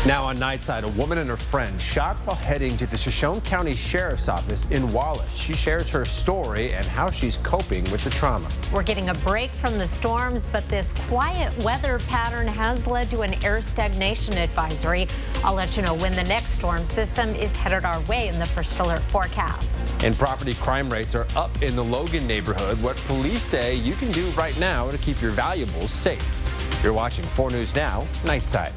Now on Nightside, a woman and her friend shot while heading to the Shoshone County Sheriff's Office in Wallace. She shares her story and how she's coping with the trauma. We're getting a break from the storms, but this quiet weather pattern has led to an air stagnation advisory. I'll let you know when the next storm system is headed our way in the first alert forecast. And property crime rates are up in the Logan neighborhood. What police say you can do right now to keep your valuables safe. You're watching 4 News Now, Nightside.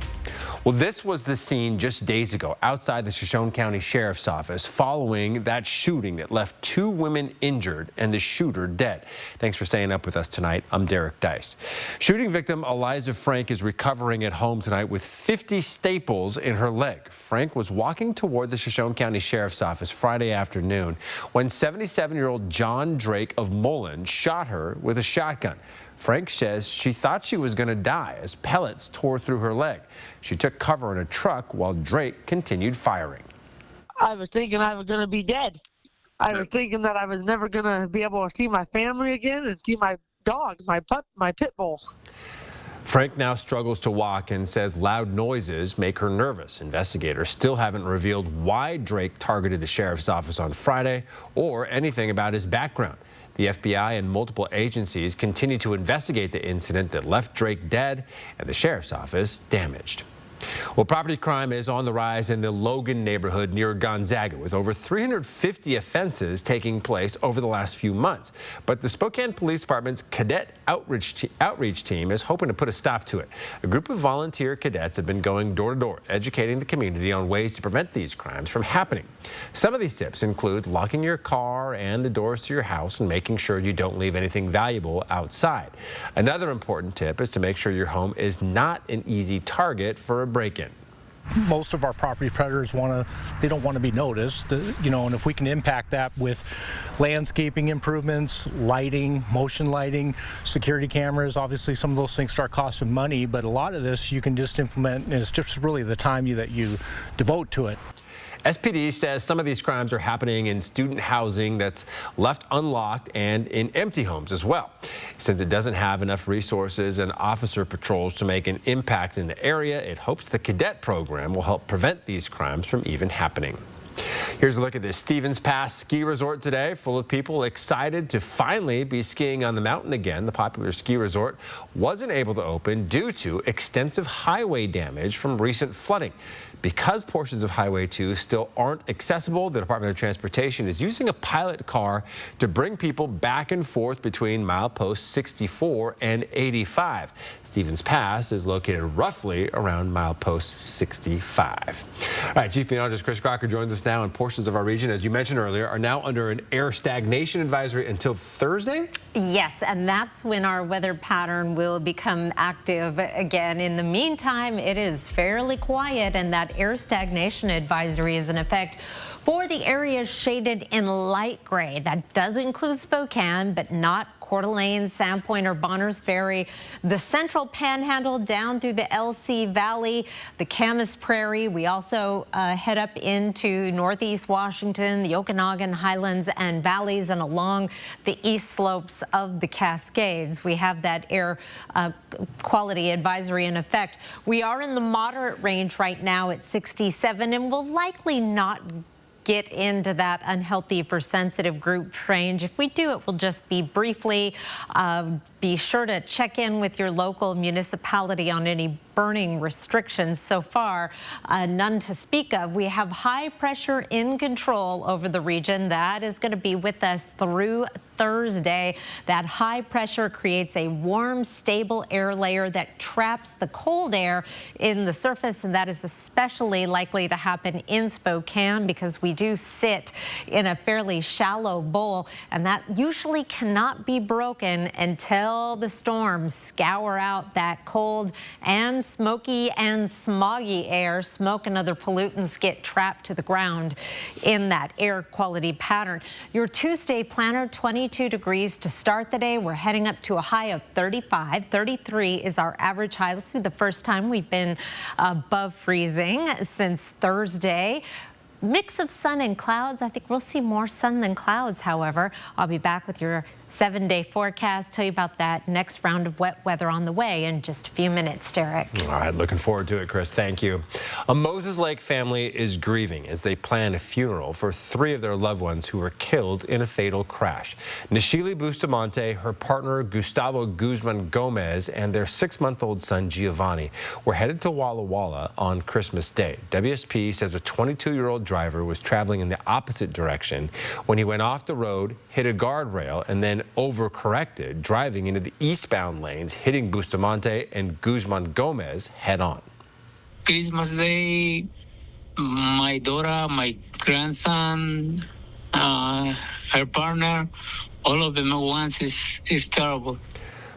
Well, this was the scene just days ago outside the Shoshone County Sheriff's Office following that shooting that left 2 women injured and the shooter dead. Thanks for staying up with us tonight. I'm Derek Dice. Shooting victim Eliza Frank is recovering at home tonight with 50 staples in her leg. Frank was walking toward the Shoshone County Sheriff's Office Friday afternoon when 77-year-old John Drake of Mullen shot her with a shotgun. Frank says she thought she was going to die as pellets tore through her leg. She took cover in a truck while Drake continued firing. I was thinking I was going to be dead. I was thinking that I was never going to be able to see my family again and see my dog, my pit bull. Frank now struggles to walk and says loud noises make her nervous. Investigators still haven't revealed why Drake targeted the sheriff's office on Friday or anything about his background. The FBI and multiple agencies continue to investigate the incident that left Drake dead and the sheriff's office damaged. Well, property crime is on the rise in the Logan neighborhood near Gonzaga, with over 350 offenses taking place over the last few months. But the Spokane Police Department's cadet outreach team is hoping to put a stop to it. A group of volunteer cadets have been going door to door, educating the community on ways to prevent these crimes from happening. Some of these tips include locking your car and the doors to your house and making sure you don't leave anything valuable outside. Another important tip is to make sure your home is not an easy target for a break-in. Most of our property predators they don't want to be noticed, and if we can impact that with landscaping improvements, lighting, motion lighting, security cameras, obviously some of those things start costing money, but a lot of this you can just implement, and it's just really the time that you devote to it. SPD says some of these crimes are happening in student housing that's left unlocked and in empty homes as well. Since it doesn't have enough resources and officer patrols to make an impact in the area, it hopes the cadet program will help prevent these crimes from even happening. Here's a look at this Stevens Pass ski resort today, full of people excited to finally be skiing on the mountain again. The popular ski resort wasn't able to open due to extensive highway damage from recent flooding. Because portions of Highway 2 still aren't accessible, the Department of Transportation is using a pilot car to bring people back and forth between mileposts 64 and 85. Stevens Pass is located roughly around milepost 65. All right, Chief Meteorologist Chris Crocker joins us now, and portions of our region, as you mentioned earlier, are now under an air stagnation advisory until Thursday? Yes, and that's when our weather pattern will become active again. In the meantime, it is fairly quiet, and that air stagnation advisory is in effect for the areas shaded in light gray. That does include Spokane, but not Coeur d'Alene, Sandpoint, or Bonners Ferry, the central panhandle down through the LC Valley, the Camas Prairie. We also head up into northeast Washington, the Okanagan Highlands and Valleys, and along the east slopes of the Cascades. We have that air quality advisory in effect. We are in the moderate range right now at 67, and will likely not get into that unhealthy for sensitive group range. If we do, it will just be briefly. Be sure to check in with your local municipality on any burning restrictions. So far, none to speak of. We have high pressure in control over the region. That is going to be with us through Thursday. That high pressure creates a warm, stable air layer that traps the cold air in the surface, and that is especially likely to happen in Spokane because we do sit in a fairly shallow bowl, and that usually cannot be broken until the storms scour out that cold and smoky and smoggy air. Smoke and other pollutants get trapped to the ground in that air quality pattern. Your Tuesday planner, 22 degrees to start the day. We're heading up to a high of 35. 33 is our average high. This will be the first time we've been above freezing since Thursday. Mix of sun and clouds. I think we'll see more sun than clouds, however. I'll be back with your 7-day forecast. Tell you about that next round of wet weather on the way in just a few minutes, Derek. All right, looking forward to it, Chris. Thank you. A Moses Lake family is grieving as they plan a funeral for 3 of their loved ones who were killed in a fatal crash. Nishili Bustamante, her partner Gustavo Guzman Gomez, and their 6-month-old son Giovanni were headed to Walla Walla on Christmas Day. WSP says a 22-year-old driver was traveling in the opposite direction when he went off the road, hit a guardrail, and then overcorrected, driving into the eastbound lanes, hitting Bustamante and Guzman Gomez head-on. Christmas Day, my daughter, my grandson, her partner, all of them at once is terrible.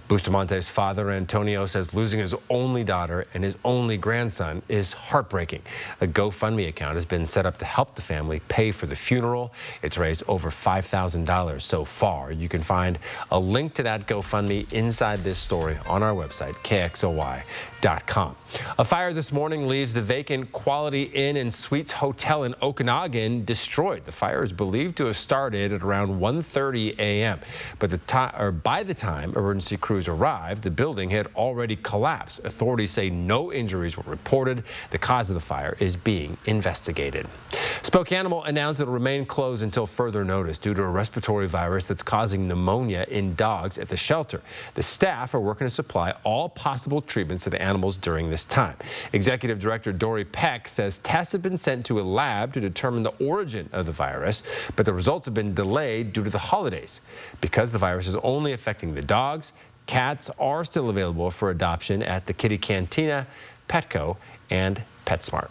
Bustamante's father, Antonio, says losing his only daughter and his only grandson is heartbreaking. A GoFundMe account has been set up to help the family pay for the funeral. It's raised over $5,000 so far. You can find a link to that GoFundMe inside this story on our website, KXOY.com. A fire this morning leaves the vacant Quality Inn and Suites Hotel in Okanagan destroyed. The fire is believed to have started at around 1:30 a.m. But by the time emergency crews arrived, the building had already collapsed. Authorities say no injuries were reported. The cause of the fire is being investigated. Spokanimal announced it will remain closed until further notice due to a respiratory virus that's causing pneumonia in dogs at the shelter. The staff are working to supply all possible treatments to the animals during this time. Executive Director Dory Peck says tests have been sent to a lab to determine the origin of the virus, but the results have been delayed due to the holidays. Because the virus is only affecting the dogs, cats are still available for adoption at the Kitty Cantina, Petco, and PetSmart.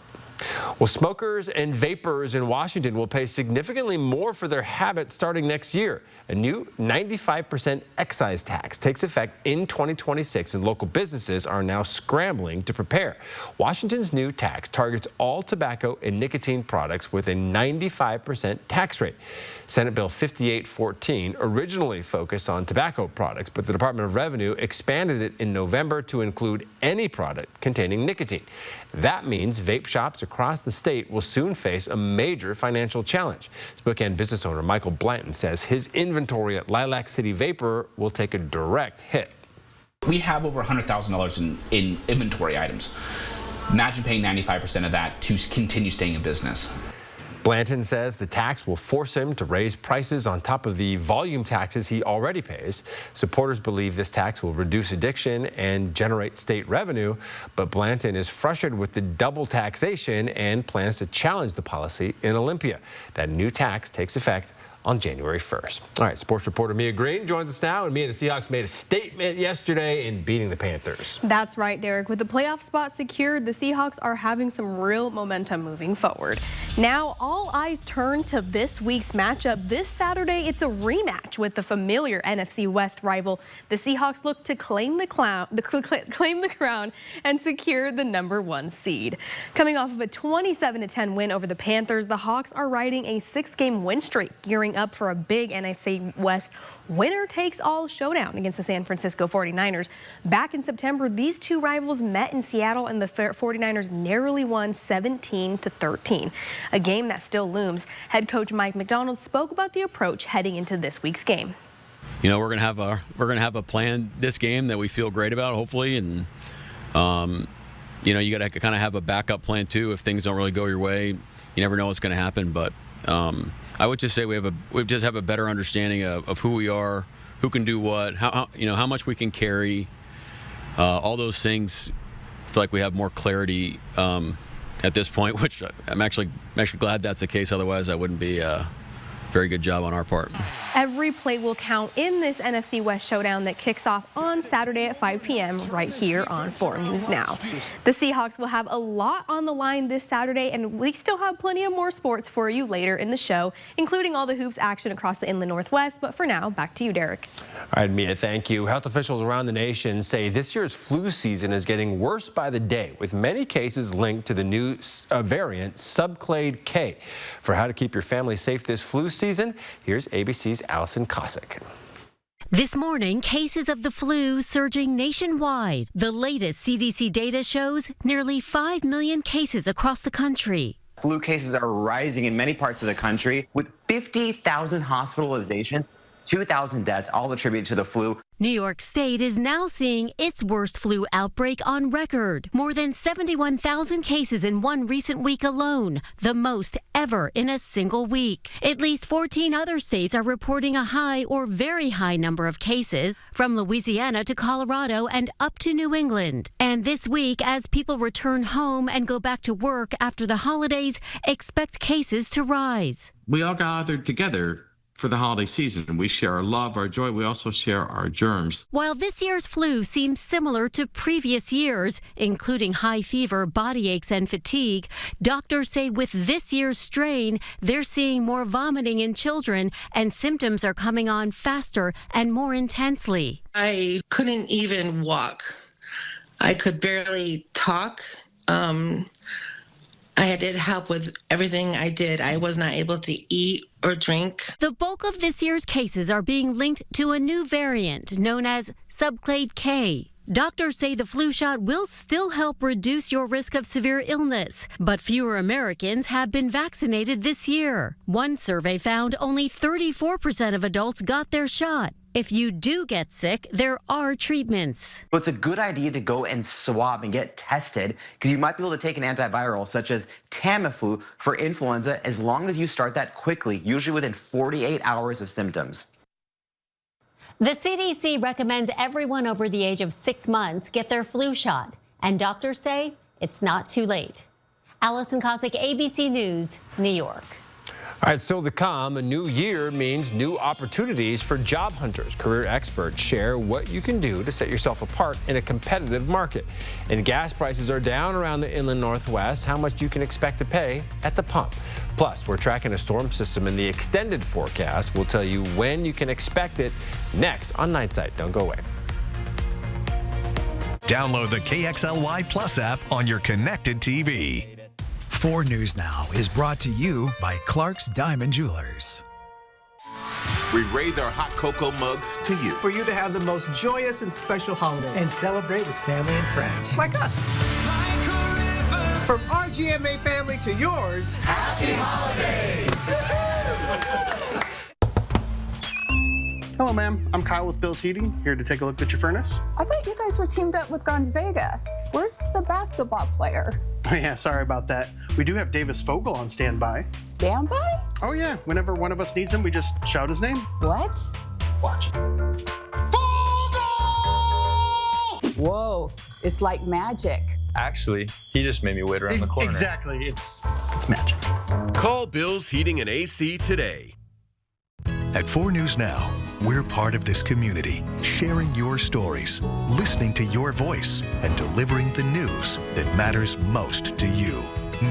Well, smokers and vapors in Washington will pay significantly more for their habit starting next year. A new 95% excise tax takes effect in 2026, and local businesses are now scrambling to prepare. Washington's new tax targets all tobacco and nicotine products with a 95% tax rate. Senate Bill 5814 originally focused on tobacco products, but the Department of Revenue expanded it in November to include any product containing nicotine. That means vape shops across the state will soon face a major financial challenge. Spokane business owner Michael Blanton says his inventory at Lilac City Vapor will take a direct hit. We have over $100,000 in inventory items. Imagine paying 95% of that to continue staying in business. Blanton says the tax will force him to raise prices on top of the volume taxes he already pays. Supporters believe this tax will reduce addiction and generate state revenue, but Blanton is frustrated with the double taxation and plans to challenge the policy in Olympia. That new tax takes effect on January 1st. All right, sports reporter Mia Green joins us now, and Mia, the Seahawks made a statement yesterday in beating the Panthers. That's right, Derek. With the playoff spot secured, the Seahawks are having some real momentum moving forward. Now, all eyes turn to this week's matchup. This Saturday, it's a rematch with the familiar NFC West rival. The Seahawks look to claim the crown and secure the #1 seed. Coming off of a 27-10 win over the Panthers, the Hawks are riding a 6-game win streak, gearing up for a big NFC West winner-takes-all showdown against the San Francisco 49ers. Back in September, these two rivals met in Seattle, and the 49ers narrowly won 17-13, a game that still looms. Head coach Mike McDonald spoke about the approach heading into this week's game. You know, we're gonna have a plan this game that we feel great about, hopefully, and you know, you got to kind of have a backup plan too if things don't really go your way. You never know what's going to happen, but I would just say we just have a better understanding of who we are, who can do what, how much we can carry, all those things. I feel like we have more clarity at this point, which I'm actually glad that's the case. Otherwise, that wouldn't be a very good job on our part. Every play will count in this NFC West showdown that kicks off on Saturday at 5 p.m. right here on 4 News Now. The Seahawks will have a lot on the line this Saturday, and we still have plenty of more sports for you later in the show, including all the hoops action across the Inland Northwest. But for now, back to you, Derek. All right, Mia, thank you. Health officials around the nation say this year's flu season is getting worse by the day, with many cases linked to the new variant subclade K. For how to keep your family safe this flu season, here's ABC's Allison Cossack. This morning, cases of the flu surging nationwide. The latest CDC data shows nearly 5 million cases across the country. Flu cases are rising in many parts of the country, with 50,000 hospitalizations. 2,000 deaths, all attributed to the flu. New York State is now seeing its worst flu outbreak on record. More than 71,000 cases in one recent week alone, the most ever in a single week. At least 14 other states are reporting a high or very high number of cases, from Louisiana to Colorado and up to New England. And this week, as people return home and go back to work after the holidays, expect cases to rise. We all gathered together for the holiday season. We share our love, our joy. We also share our germs. While this year's flu seems similar to previous years, including high fever, body aches, and fatigue, doctors say with this year's strain, they're seeing more vomiting in children and symptoms are coming on faster and more intensely. I couldn't even walk. I could barely talk. I did help with everything I did. I was not able to eat or drink. The bulk of this year's cases are being linked to a new variant known as subclade K. Doctors say the flu shot will still help reduce your risk of severe illness, but fewer Americans have been vaccinated this year. One survey found only 34% of adults got their shot. If you do get sick, there are treatments. But it's a good idea to go and swab and get tested because you might be able to take an antiviral such as Tamiflu for influenza as long as you start that quickly, usually within 48 hours of symptoms. The CDC recommends everyone over the age of 6 months get their flu shot, and doctors say it's not too late. Allison Kosick, ABC News, New York. All right, still to come, a new year means new opportunities for job hunters. Career experts share what you can do to set yourself apart in a competitive market. And gas prices are down around the inland Northwest. How much you can expect to pay at the pump. Plus, we're tracking a storm system in the extended forecast. We'll tell you when you can expect it next on Nightside. Don't go away. Download the KXLY Plus app on your connected TV. 4 News Now is brought to you by Clark's Diamond Jewelers. We raise our hot cocoa mugs to you. For you to have the most joyous and special holidays. And celebrate with family and friends. Like us. From our GMA family to yours. Happy holidays! Hello, ma'am. I'm Kyle with Bill's Heating, here to take a look at your furnace. I thought you guys were teamed up with Gonzaga. Where's the basketball player? Oh, yeah, sorry about that. We do have Davis Fogel on standby. Standby? Oh, yeah. Whenever one of us needs him, we just shout his name. What? Watch. Whoa, it's like magic. Actually, he just made me wait around the corner. Exactly. It's magic. Call Bill's Heating and AC today. At 4 News Now, we're part of this community, sharing your stories, listening to your voice, and delivering the news that matters most to you.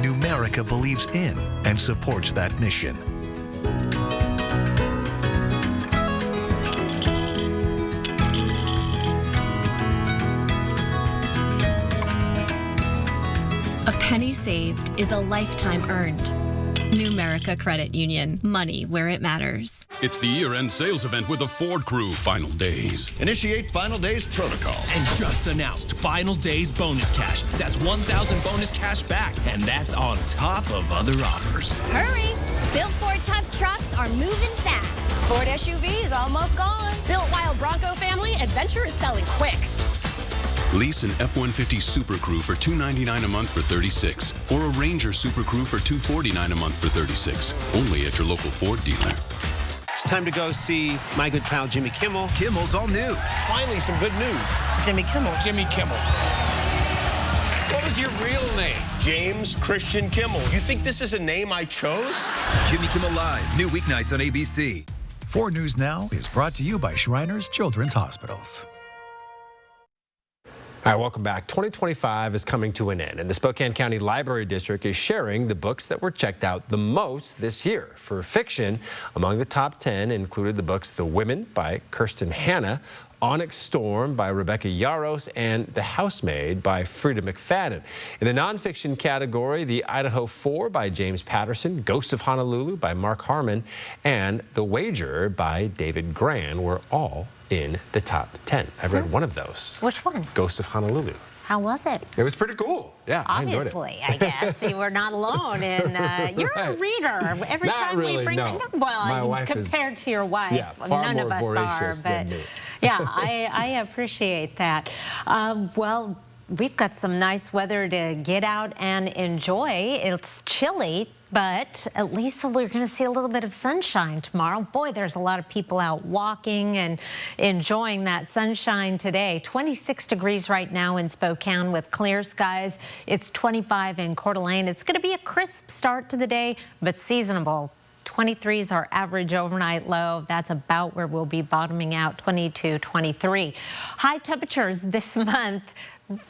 Numerica believes in and supports that mission. A penny saved is a lifetime earned. Numerica Credit Union. Money where it matters. It's the year-end sales event with the Ford Crew Final Days. Initiate Final Days protocol. And just announced Final Days bonus cash. That's 1,000 bonus cash back, and that's on top of other offers. Hurry! Built Ford tough trucks are moving fast. Ford SUV is almost gone. Built Wild Bronco family adventure is selling quick. Lease an F-150 Super Crew for $299 a month for $36, or a Ranger Super Crew for $249 a month for $36. Only at your local Ford dealer. It's time to go see my good pal Jimmy Kimmel. Kimmel's all new. Finally, some good news. Jimmy Kimmel. Jimmy Kimmel. What was your real name? James Christian Kimmel. You think this is a name I chose? Jimmy Kimmel Live, new weeknights on ABC. 4 News Now is brought to you by Shriners Children's Hospitals. All right, welcome back. 2025 is coming to an end, and the Spokane County Library District is sharing the books that were checked out the most this year. For fiction, among the top 10 included the books The Women by Kirsten Hanna, Onyx Storm by Rebecca Yaros, and The Housemaid by Frida McFadden. In the nonfiction category, The Idaho 4 by James Patterson, Ghosts of Honolulu by Mark Harmon, and The Wager by David Gran were all in the top 10. I've read one of those. Which one? Ghosts of Honolulu. How was it? It was pretty cool. Yeah, Obviously, I enjoyed it. I guess. You were not alone. And you're a reader. Every Not time really, we bring no. well, My wife compared to your wife, yeah, far none more of us voracious are. than But me. yeah, I appreciate that. Well, we've got some nice weather to get out and enjoy. It's chilly, but at least we're going to see a little bit of sunshine tomorrow. Boy, there's a lot of people out walking and enjoying that sunshine today. 26 degrees right now in Spokane with clear skies. It's 25 in Coeur d'Alene. It's going to be a crisp start to the day, but seasonable. 23 is our average overnight low. That's about where we'll be bottoming out, 22, 23. High temperatures this month.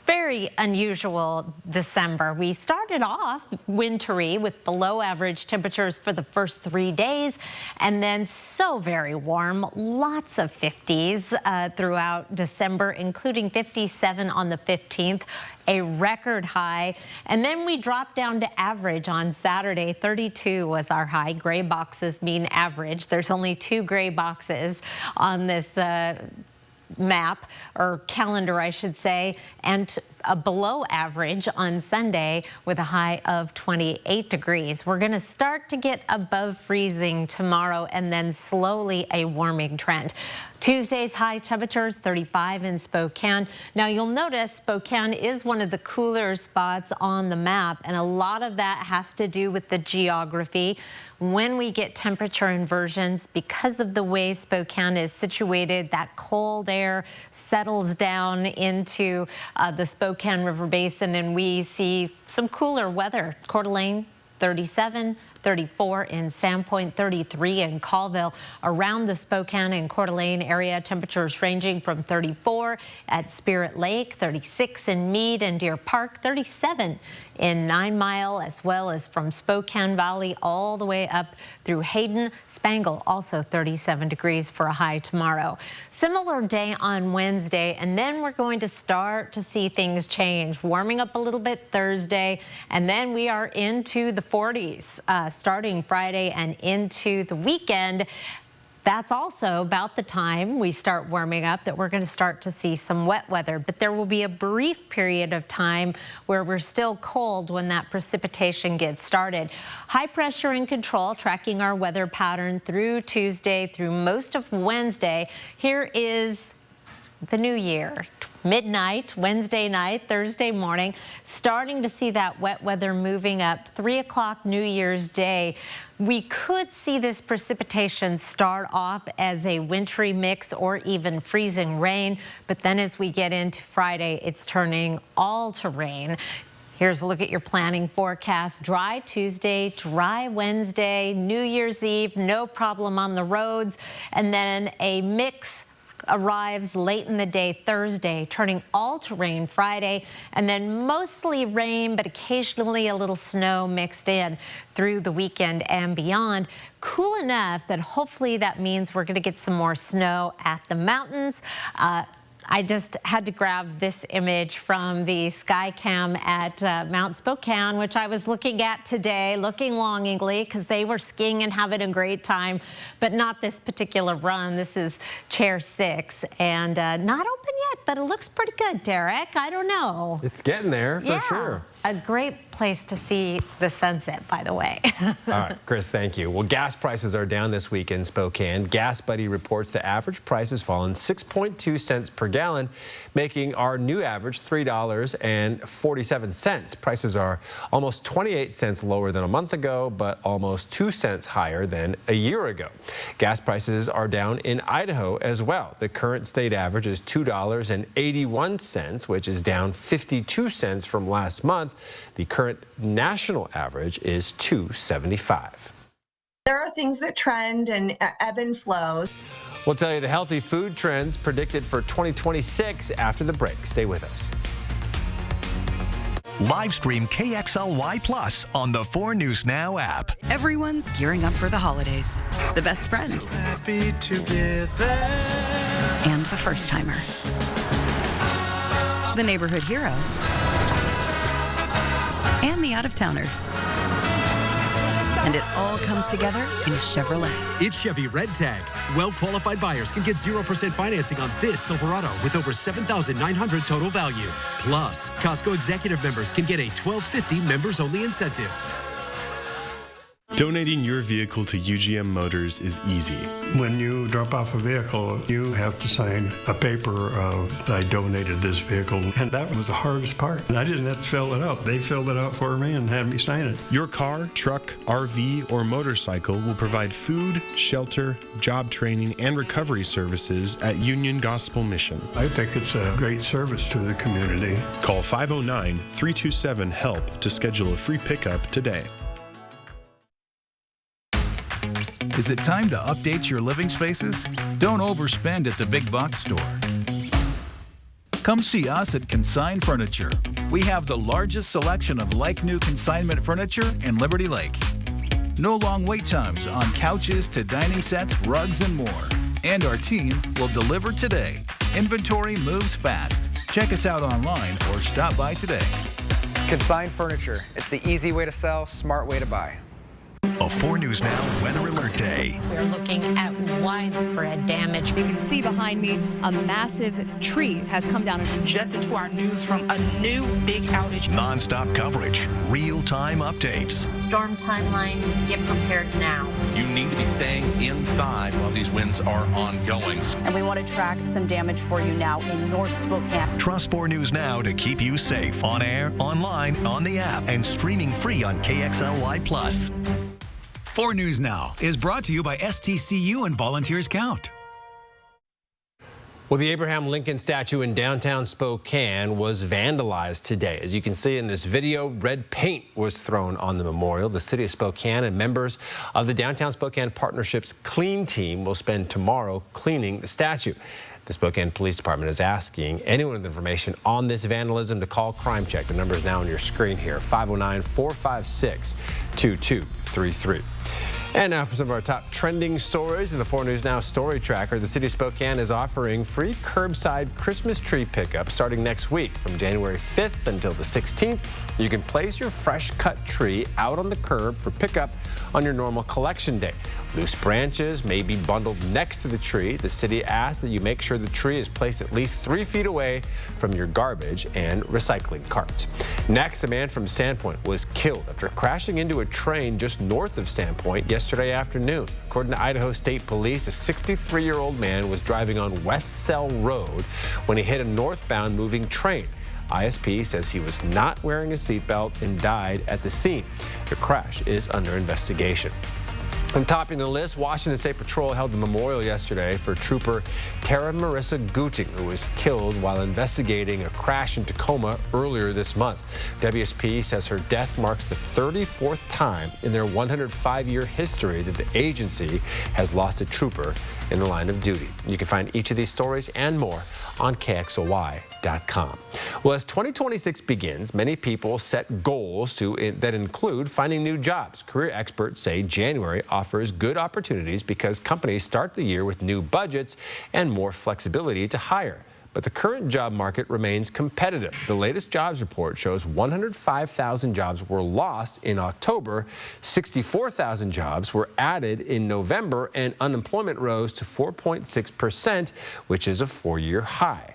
Very unusual December. We started off wintry with below average temperatures for the first 3 days, and then so very warm. Lots of 50s throughout December, including 57 on the 15th. A record high, and then we dropped down to average on Saturday. 32 was our high. Gray boxes mean average. There's only 2 gray boxes on this map, or calendar I should say, and a below average on Sunday with a high of 28 degrees. We're going to start to get above freezing tomorrow and then slowly a warming trend. Tuesday's high temperatures 35 in Spokane. Now you'll notice Spokane is one of the cooler spots on the map, and a lot of that has to do with the geography. When we get temperature inversions, because of the way Spokane is situated, that cold air settles down into the Spokane River Basin, and we see some cooler weather. Coeur d'Alene 37, 34 in Sandpoint, 33 in Colville. Around the Spokane and Coeur d'Alene area, temperatures ranging from 34 at Spirit Lake, 36 in Meade and Deer Park, 37 in 9 Mile, as well as from Spokane Valley all the way up through Hayden. Spangle, also 37 degrees for a high tomorrow. Similar day on Wednesday, and then we're going to start to see things change. Warming up a little bit Thursday, and then we are into the 40s starting Friday and into the weekend. That's also about the time we start warming up that we're going to start to see some wet weather. But there will be a brief period of time where we're still cold when that precipitation gets started. High pressure in control, tracking our weather pattern through Tuesday, through most of Wednesday. Here is the new year. Midnight, Wednesday night, Thursday morning, starting to see that wet weather moving up. 3 o'clock New Year's Day. We could see this precipitation start off as a wintry mix or even freezing rain, but then as we get into Friday, it's turning all to rain. Here's a look at your planning forecast. Dry Tuesday, dry Wednesday, New Year's Eve, no problem on the roads, and then a mix arrives late in the day Thursday, turning all to rain Friday, and then mostly rain, but occasionally a little snow mixed in through the weekend and beyond. Cool enough that hopefully that means we're going to get some more snow at the mountains. I just had to grab this image from the Skycam at Mount Spokane, which I was looking at today, looking longingly because they were skiing and having a great time, but not this particular run. This is Chair 6 and not open yet, but it looks pretty good, Derek. I don't know. It's getting there for sure. A great place to see the sunset, by the way. All right, Chris, thank you. Well, gas prices are down this week in Spokane. Gas Buddy reports the average price has fallen 6.2 cents per gallon, making our new average $3.47. Prices are almost 28 cents lower than a month ago, but almost 2 cents higher than a year ago. Gas prices are down in Idaho as well. The current state average is $2.81, which is down 52 cents from last month. The current national average is $2.75. There are things that trend and ebb and flow. We'll tell you the healthy food trends predicted for 2026 after the break. Stay with us. Live stream KXLY Plus on the 4 News Now app. Everyone's gearing up for the holidays. The best friend. So happy together. And the first timer. The neighborhood hero. And the out-of-towners. And it all comes together in a Chevrolet. It's Chevy Red Tag. Well-qualified buyers can get 0% financing on this Silverado with over $7,900 total value. Plus, Costco executive members can get a $1,250 members-only incentive. Donating your vehicle to UGM Motors is easy. When you drop off a vehicle, you have to sign a paper of, I donated this vehicle. And that was the hardest part. And I didn't have to fill it out. They filled it out for me and had me sign it. Your car, truck, RV, or motorcycle will provide food, shelter, job training, and recovery services at Union Gospel Mission. I think it's a great service to the community. Call 509-327-HELP to schedule a free pickup today. Is it time to update your living spaces? Don't overspend at the big box store. Come see us at Consign Furniture. We have the largest selection of like-new consignment furniture in Liberty Lake. No long wait times on couches to dining sets, rugs, and more. And our team will deliver today. Inventory moves fast. Check us out online or stop by today. Consign Furniture. It's the easy way to sell, smart way to buy. A 4 News Now Weather Alert Day. We're looking at widespread damage. You can see behind me a massive tree has come down. Just into our news from a new big outage. Non-stop coverage, real-time updates. Storm timeline, get prepared now. You need to be staying inside while these winds are ongoing. And we want to track some damage for you now in North Spokane. Trust 4 News Now to keep you safe on air, online, on the app, and streaming free on KXLY+. 4 News Now is brought to you by STCU and Volunteers Count. Well, the Abraham Lincoln statue in downtown Spokane was vandalized today. As you can see in this video, red paint was thrown on the memorial. The city of Spokane and members of the Downtown Spokane Partnership's Clean Team will spend tomorrow cleaning the statue. The Spokane Police Department is asking anyone with information on this vandalism to call Crime Check. The number is now on your screen here, 509-456-2233. And now for some of our top trending stories in the 4 News Now Story Tracker. The city of Spokane is offering free curbside Christmas tree pickup starting next week from January 5th until the 16th. You can place your fresh cut tree out on the curb for pickup on your normal collection day. Loose branches may be bundled next to the tree. The city asks that you make sure the tree is placed at least 3 feet away from your garbage and recycling carts. Next, a man from Sandpoint was killed after crashing into a train just north of Sandpoint yesterday afternoon. According to Idaho State Police, a 63-year-old man was driving on West Cell Road when he hit a northbound moving train. ISP says he was not wearing a seatbelt and died at the scene. The crash is under investigation. And topping the list, Washington State Patrol held a memorial yesterday for Trooper Tara Marissa Guting, who was killed while investigating a crash in Tacoma earlier this month. WSP says her death marks the 34th time in their 105-year history that the agency has lost a trooper in the line of duty. You can find each of these stories and more on KXLY.com. Well, as 2026 begins, many people set goals that include finding new jobs. Career experts say January offers good opportunities because companies start the year with new budgets and more flexibility to hire. But the current job market remains competitive. The latest jobs report shows 105,000 jobs were lost in October, 64,000 jobs were added in November, and unemployment rose to 4.6%, which is a 4-year high.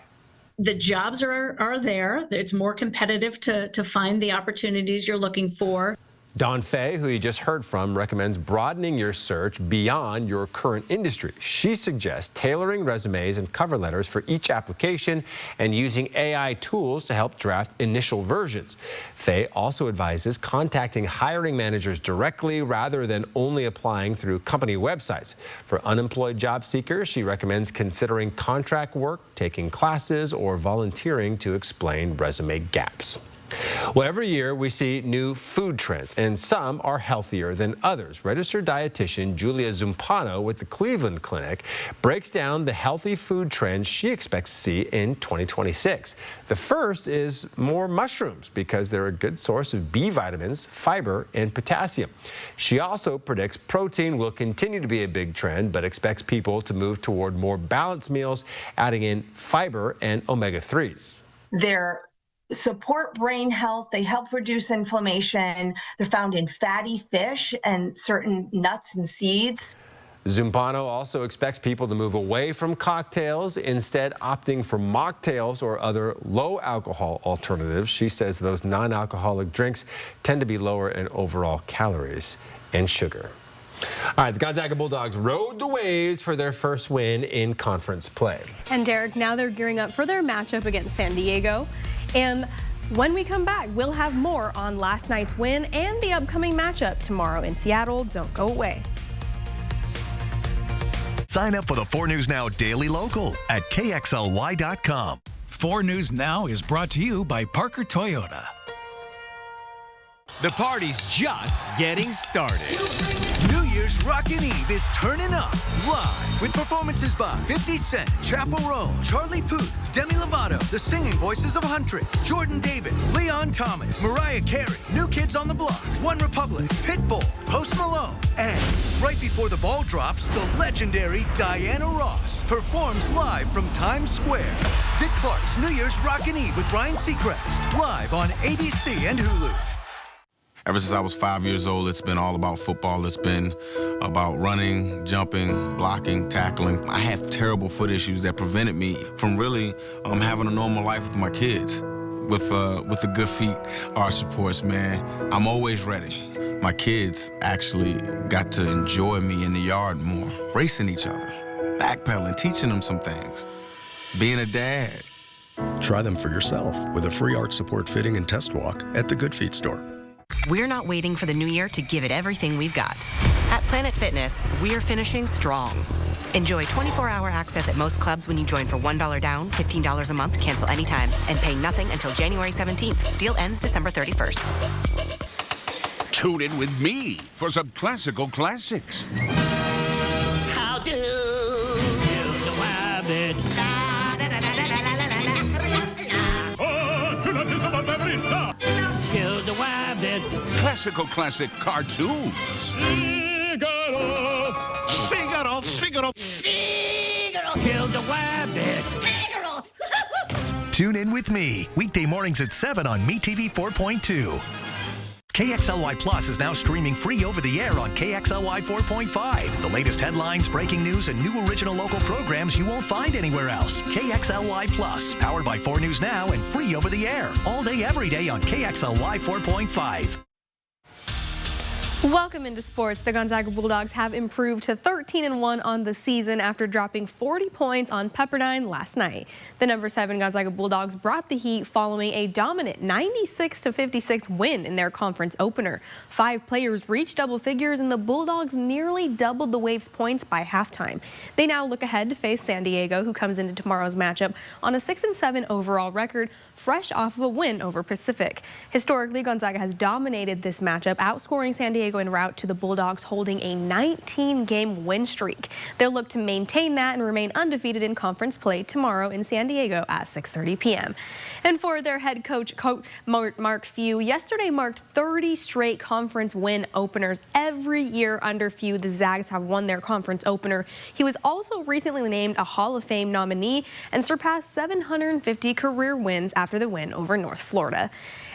The jobs are there. It's more competitive to find the opportunities you're looking for. Dawn Fay, who you just heard from, recommends broadening your search beyond your current industry. She suggests tailoring resumes and cover letters for each application and using AI tools to help draft initial versions. Fay also advises contacting hiring managers directly rather than only applying through company websites. For unemployed job seekers, she recommends considering contract work, taking classes, or volunteering to explain resume gaps. Well, every year we see new food trends, and some are healthier than others. Registered dietitian Julia Zumpano with the Cleveland Clinic breaks down the healthy food trends she expects to see in 2026. The first is more mushrooms because they're a good source of B vitamins, fiber, and potassium. She also predicts protein will continue to be a big trend, but expects people to move toward more balanced meals, adding in fiber and omega-3s. There support brain health. They help reduce inflammation. They're found in fatty fish and certain nuts and seeds. Zumpano also expects people to move away from cocktails, instead opting for mocktails or other low-alcohol alternatives. She says those non-alcoholic drinks tend to be lower in overall calories and sugar. All right, the Gonzaga Bulldogs rode the waves for their first win in conference play. And Derek, now they're gearing up for their matchup against San Diego. And when we come back, we'll have more on last night's win and the upcoming matchup tomorrow in Seattle. Don't go away. Sign up for the 4 News Now Daily Local at KXLY.com. 4 News Now is brought to you by Parker Toyota. The party's just getting started. New Year's Rockin' Eve is turning up live with performances by 50 Cent, Chappell Roan, Charlie Puth, Demi Lovato, the singing voices of Huntrix, Jordan Davis, Leon Thomas, Mariah Carey, New Kids on the Block, One Republic, Pitbull, Post Malone, and right before the ball drops, the legendary Diana Ross performs live from Times Square. Dick Clark's New Year's Rockin' Eve with Ryan Seacrest, live on ABC and Hulu. Ever since I was 5 years old, it's been all about football. It's been about running, jumping, blocking, tackling. I have terrible foot issues that prevented me from really having a normal life with my kids. With the good feet, our supports, man, I'm always ready. My kids actually got to enjoy me in the yard more, racing each other, backpedaling, teaching them some things, being a dad. Try them for yourself with a free arch support fitting and test walk at the Good Feet store. We're not waiting for the new year to give it everything we've got. At Planet Fitness, we're finishing strong. Enjoy 24-hour access at most clubs when you join for $1 down, $15 a month, cancel anytime, and pay nothing until January 17th. Deal ends December 31st. Tune in with me for some classical classics. How do the rabbit? Kill the rabbit. Classical classic cartoons. Figaro, Figaro, Figaro, Figaro. Kill the rabbit. Figaro. Tune in with me, weekday mornings at 7 on MeTV 4.2. KXLY Plus is now streaming free over the air on KXLY 4.5. The latest headlines, breaking news, and new original local programs you won't find anywhere else. KXLY Plus, powered by 4 News Now and free over the air. All day, every day on KXLY 4.5. Welcome into sports. The Gonzaga Bulldogs have improved to 13-1 on the season after dropping 40 points on Pepperdine last night. The number 7 Gonzaga Bulldogs brought the heat following a dominant 96-56 win in their conference opener. 5 players reached double figures, and the Bulldogs nearly doubled the Waves' points by halftime. They now look ahead to face San Diego, who comes into tomorrow's matchup on a 6-7 overall record, fresh off of a win over Pacific. Historically, Gonzaga has dominated this matchup, outscoring San Diego en route to the Bulldogs holding a 19-game win streak. They'll look to maintain that and remain undefeated in conference play tomorrow in San Diego at 6:30 p.m. And for their head coach, Mark Few, yesterday marked 30 straight conference win openers. Every year under Few, the Zags have won their conference opener. He was also recently named a Hall of Fame nominee and surpassed 750 career wins after the win over North Florida.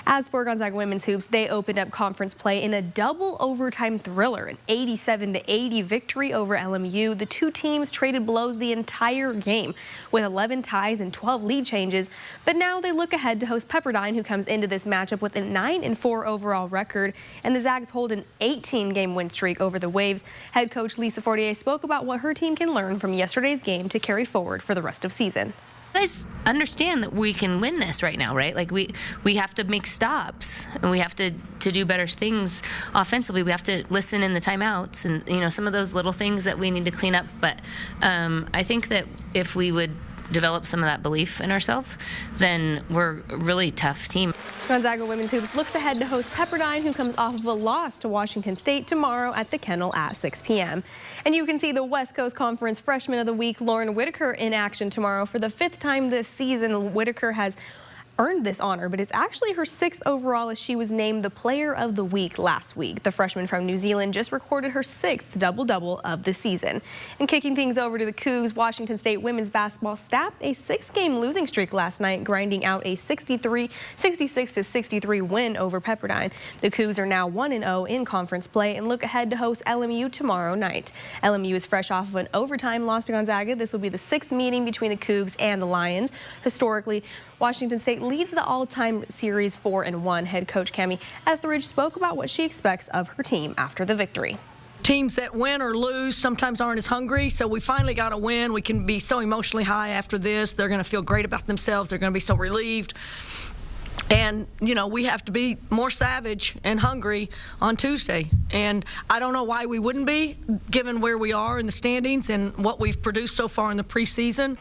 As for Gonzaga women's hoops, they opened up conference play in a double overtime thriller, an 87-80 victory over LMU. The two teams traded blows the entire game with 11 ties and 12 lead changes. But now they look ahead to host Pepperdine, who comes into this matchup with a 9-4 overall record. And the Zags hold an 18-game win streak over the Waves. Head coach Lisa Fortier spoke about what her team can learn from yesterday's game to carry forward for the rest of season. Guys understand that we can win this right now, right? Like we have to make stops, and we have to do better things offensively. We have to listen in the timeouts, and some of those little things that we need to clean up. But I think that if we would develop some of that belief in ourselves, then we're a really tough team. Gonzaga Women's Hoops looks ahead to host Pepperdine, who comes off of a loss to Washington State tomorrow at the Kennel at 6 p.m. And you can see the West Coast Conference Freshman of the Week, Lauren Whitaker, in action tomorrow for the 5th time this season. Whitaker has earned this honor, but it's actually her 6th overall as she was named the Player of the Week last week. The freshman from New Zealand just recorded her 6th double-double of the season. And kicking things over to the Cougs, Washington State women's basketball snapped a 6-game losing streak last night, grinding out a 66-63 win over Pepperdine. The Cougs are now 1-0 in conference play and look ahead to host LMU tomorrow night. LMU is fresh off of an overtime loss to Gonzaga. This will be the 6th meeting between the Cougs and the Lions. Historically, Washington State leads the all-time series 4-1. Head coach Cammie Etheridge spoke about what she expects of her team after the victory. Teams that win or lose sometimes aren't as hungry, so we finally got a win. We can be so emotionally high after this. They're going to feel great about themselves. They're going to be so relieved. And, you know, we have to be more savage and hungry on Tuesday. And I don't know why we wouldn't be, given where we are in the standings and what we've produced so far in the preseason.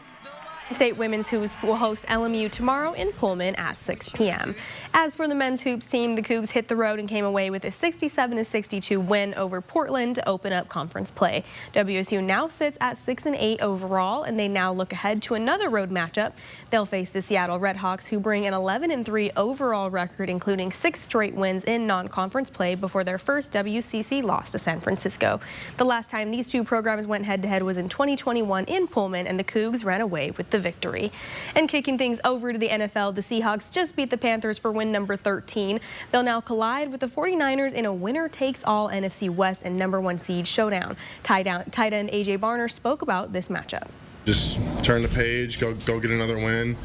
State women's hoops will host LMU tomorrow in Pullman at 6 p.m. As for the men's hoops team, the Cougs hit the road and came away with a 67-62 win over Portland to open up conference play. WSU now sits at 6-8 overall, and they now look ahead to another road matchup. They'll face the Seattle Redhawks, who bring an 11-3 overall record, including 6 straight wins in non-conference play before their first WCC loss to San Francisco. The last time these two programs went head-to-head was in 2021 in Pullman, and the Cougs ran away with the victory. And kicking things over to the NFL, the Seahawks just beat the Panthers for win number 13. They'll now collide with the 49ers in a winner-takes-all NFC West and number 1 seed showdown. Tight end A.J. Barner spoke about this matchup. Just turn the page, go get another win,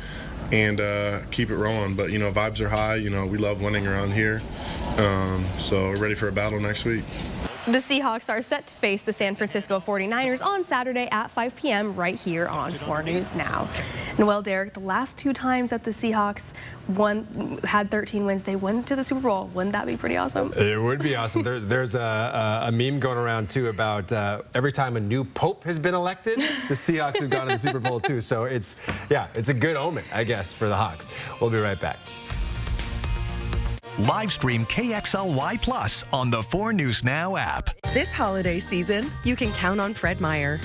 and keep it rolling. But, you know, vibes are high. You know, we love winning around here. So we're ready for a battle next week. The Seahawks are set to face the San Francisco 49ers on Saturday at 5 p.m. right here on 4 News Now. And well, Derek, the last 2 times that the Seahawks had 13 wins, they went to the Super Bowl. Wouldn't that be pretty awesome? It would be awesome. There's a meme going around, too, about every time a new pope has been elected, the Seahawks have gone to the Super Bowl, too. So it's a good omen, I guess, for the Hawks. We'll be right back. Live stream KXLY Plus on the 4 News Now app. This holiday season, you can count on Fred Meyer.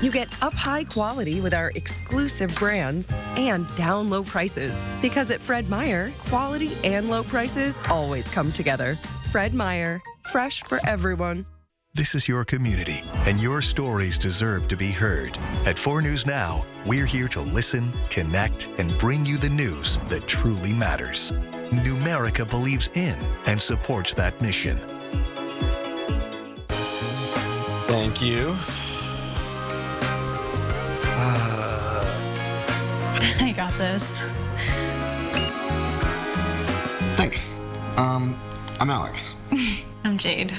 You get up high quality with our exclusive brands and down low prices. Because at Fred Meyer, quality and low prices always come together. Fred Meyer, fresh for everyone. This is your community, and your stories deserve to be heard. At 4 News Now, we're here to listen, connect, and bring you the news that truly matters. Numerica believes in and supports that mission. Thank you. I got this. Thanks. I'm Alex. I'm Jade.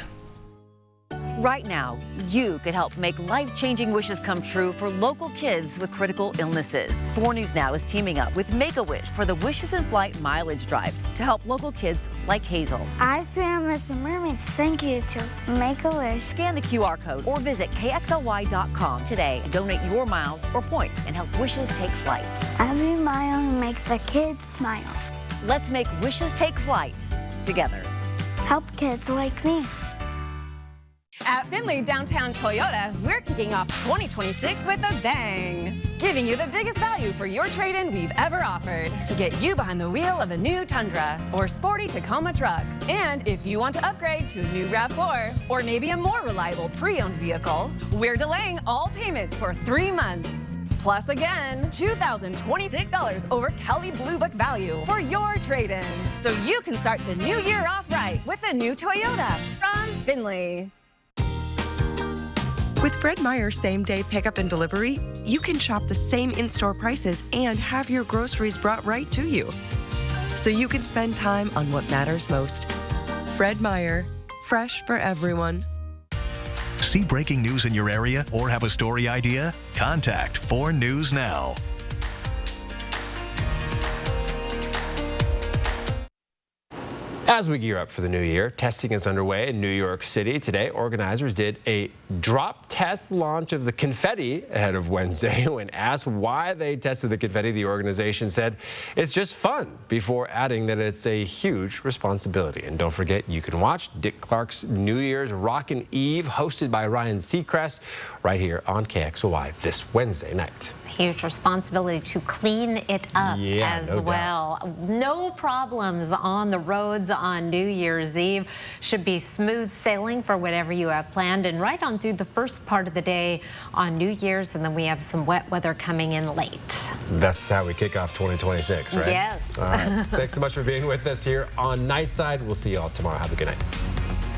Right now, you could help make life-changing wishes come true for local kids with critical illnesses. 4 News Now is teaming up with Make-A-Wish for the Wishes in Flight Mileage Drive to help local kids like Hazel. I swam with the mermaids. Thank you to Make-A-Wish. Scan the QR code or visit KXLY.com today and donate your miles or points and help wishes take flight. Every mile makes a kid smile. Let's make wishes take flight together. Help kids like me. At Findlay Downtown Toyota, we're kicking off 2026 with a bang. Giving you the biggest value for your trade-in we've ever offered to get you behind the wheel of a new Tundra or sporty Tacoma truck. And if you want to upgrade to a new RAV4 or maybe a more reliable pre-owned vehicle, we're delaying all payments for 3 months. Plus again, $2,026 over Kelley Blue Book value for your trade-in. So you can start the new year off right with a new Toyota from Findlay. With Fred Meyer same-day pickup and delivery, you can shop the same in-store prices and have your groceries brought right to you. So you can spend time on what matters most. Fred Meyer, fresh for everyone. See breaking news in your area or have a story idea? Contact 4 News Now. As we gear up for the new year, testing is underway in New York City. Today, organizers did a drop test launch of the confetti ahead of Wednesday. When asked why they tested the confetti, the organization said it's just fun, before adding that it's a huge responsibility. And don't forget, you can watch Dick Clark's New Year's Rockin' Eve, hosted by Ryan Seacrest, right here on KXOY this Wednesday night. Huge responsibility to clean it up as well. No problems on the roads on New Year's Eve. Should be smooth sailing for whatever you have planned, and right on through the first part of the day on New Year's, and then we have some wet weather coming in late. That's how we kick off 2026, right? Yes. All right. Thanks so much for being with us here on Nightside. We'll see you all tomorrow. Have a good night.